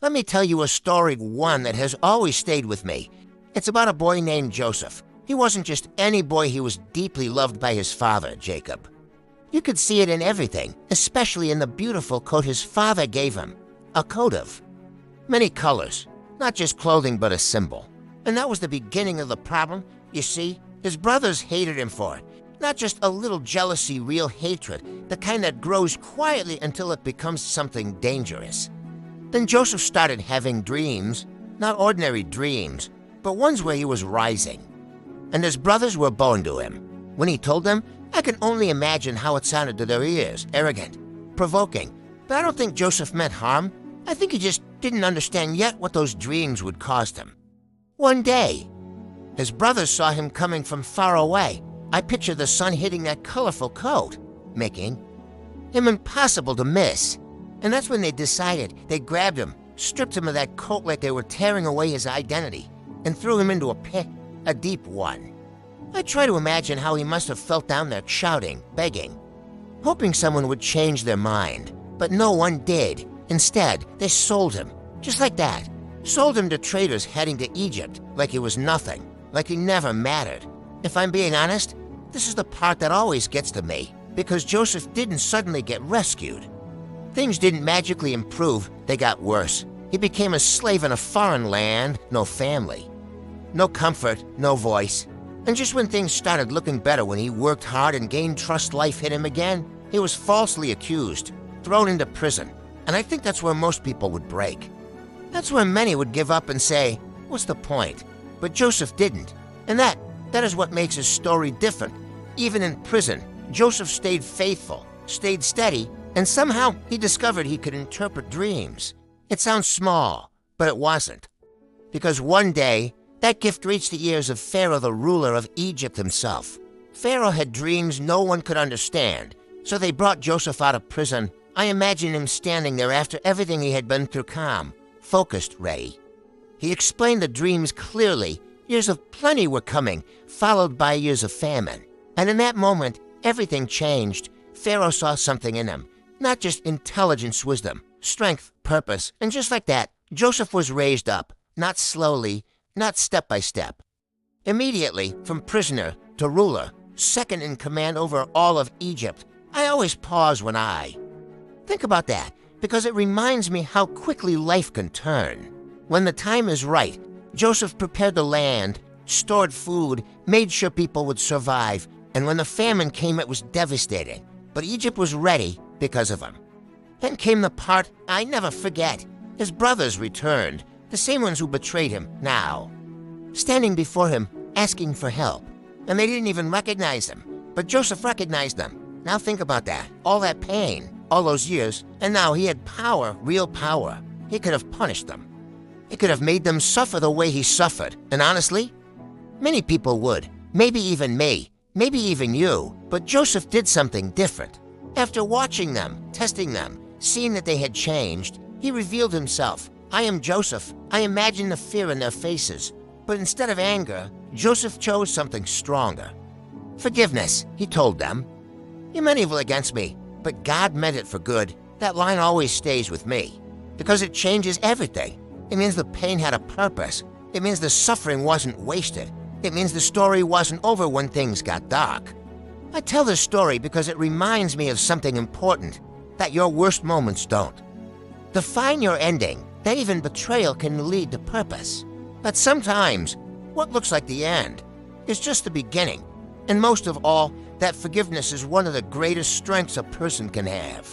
Let me tell you a storied one that has always stayed with me. It's about a boy named Joseph. He wasn't just any boy, he was deeply loved by his father, Jacob. You could see it in everything, especially in the beautiful coat his father gave him. A coat of many colors, not just clothing but a symbol. And that was the beginning of the problem. You see, his brothers hated him for it. Not just a little jealousy, real hatred, the kind that grows quietly until it becomes something dangerous. Then Joseph started having dreams, not ordinary dreams, but ones where he was rising. And his brothers were bowing to him. When he told them, I can only imagine how it sounded to their ears, arrogant, provoking. But I don't think Joseph meant harm. I think he just didn't understand yet what those dreams would cost him. One day, his brothers saw him coming from far away. I picture the sun hitting that colorful coat, making him impossible to miss. And that's when they decided. They grabbed him, stripped him of that coat like they were tearing away his identity, and threw him into a pit, a deep one. I try to imagine how he must have felt down there shouting, begging, hoping someone would change their mind. But no one did. Instead, they sold him, just like that. Sold him to traders heading to Egypt like he was nothing, like he never mattered. If I'm being honest, this is the part that always gets to me, because Joseph didn't suddenly get rescued. Things didn't magically improve, they got worse. He became a slave in a foreign land, no family, no comfort, no voice. And just when things started looking better, when he worked hard and gained trust, life hit him again, he was falsely accused, thrown into prison. And I think that's where most people would break. That's where many would give up and say, what's the point? But Joseph didn't. And that is what makes his story different. Even in prison, Joseph stayed faithful, stayed steady, and somehow he discovered he could interpret dreams. It sounds small, but it wasn't. Because one day, that gift reached the ears of Pharaoh, the ruler of Egypt himself. Pharaoh had dreams no one could understand, so they brought Joseph out of prison. I imagine him standing there after everything he had been through, calm, focused, ready. He explained the dreams clearly. Years of plenty were coming, followed by years of famine. And in that moment, everything changed. Pharaoh saw something in him, not just intelligence, wisdom, strength, purpose. And just like that, Joseph was raised up, not slowly, not step by step. Immediately, from prisoner to ruler, second in command over all of Egypt. I always pause when I think about that, because it reminds me how quickly life can turn. When the time is right, Joseph prepared the land, stored food, made sure people would survive, and when the famine came, it was devastating. But Egypt was ready because of him. Then came the part I never forget. His brothers returned, the same ones who betrayed him now, standing before him, asking for help. And they didn't even recognize him, but Joseph recognized them. Now think about that, all that pain, all those years, and now he had power, real power. He could have punished them. He could have made them suffer the way he suffered. And honestly, many people would. Maybe even me. Maybe even you. But Joseph did something different. After watching them, testing them, seeing that they had changed, he revealed himself. I am Joseph. I imagine the fear in their faces. But instead of anger, Joseph chose something stronger. Forgiveness, he told them. You meant evil against me, but God meant it for good. That line always stays with me, because it changes everything. It means the pain had a purpose. It means the suffering wasn't wasted. It means the story wasn't over when things got dark. I tell this story because it reminds me of something important, that your worst moments don't define your ending, that even betrayal can lead to purpose. But sometimes, what looks like the end is just the beginning. And most of all, that forgiveness is one of the greatest strengths a person can have.